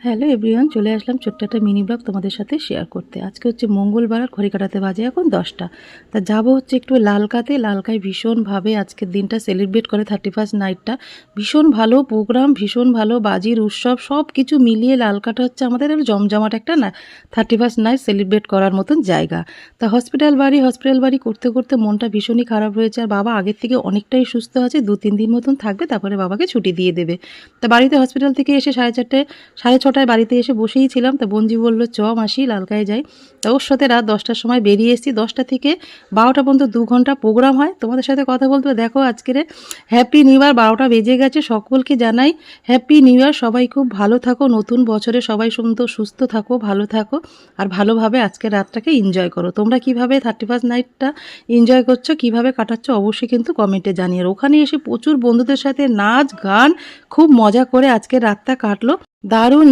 Hello everyone, চলে আসলাম ছোট্ট একটা মিনি ব্লগ তোমাদের সাথে শেয়ার করতে। আজকে হচ্ছে মঙ্গলবার, আর ঘড়ি কাটাতে বাজে এখন 10টা। তা যাবো হচ্ছে একটু লালকাতে। লালকায় ভীষণভাবে আজকের দিনটা সেলিব্রেট করে 31st নাইটটা। ভীষণ ভালো প্রোগ্রাম, ভীষণ ভালো বাজির উৎসব, সব কিছু মিলিয়ে লালকাটা হচ্ছে আমাদের জমজমাট একটা না 31st নাইট সেলিব্রেট করার মতন জায়গা। তা হসপিটাল বাড়ি করতে করতে মনটা ভীষণই খারাপ রয়েছে। আর বাবা আগের থেকে অনেকটাই সুস্থ আছে, 2-3 দিন মতন থাকবে, তারপরে বাবাকে ছুটি দিয়ে দেবে। তা বাড়িতে হসপিটাল থেকে এসে 4:30 বাড়িতে এসে বসেই ছিলাম। তা বঞ্জি বলল চ মাসি লালকায় যাই। তা ওর সাথে রাত 10টার সময় বেরিয়ে এসেছি। 10টা থেকে 12টা পর্যন্ত 2 ঘন্টা প্রোগ্রাম হয়। তোমাদের সাথে কথা বলতে দেখো আজকের হ্যাপি নিউ ইয়ার, 12টা বেজে গেছে। সকলকে জানাই হ্যাপি নিউ ইয়ার। সবাই খুব ভালো থাকো, নতুন বছরে সবাই সুস্থ থাকো, ভালো থাকো, আর ভালোভাবে আজকের রাতটাকে এনজয় করো। তোমরা কিভাবে 31st নাইটটা এনজয় করছো, কিভাবে কাটাচ্ছ, অবশ্যই কিন্তু কমেন্টে জানিয়ে। আর ওখানে এসে প্রচুর বন্ধুদের সাথে নাচ গান, খুব মজা করে আজকের রাতটা কাটলো। দারুণ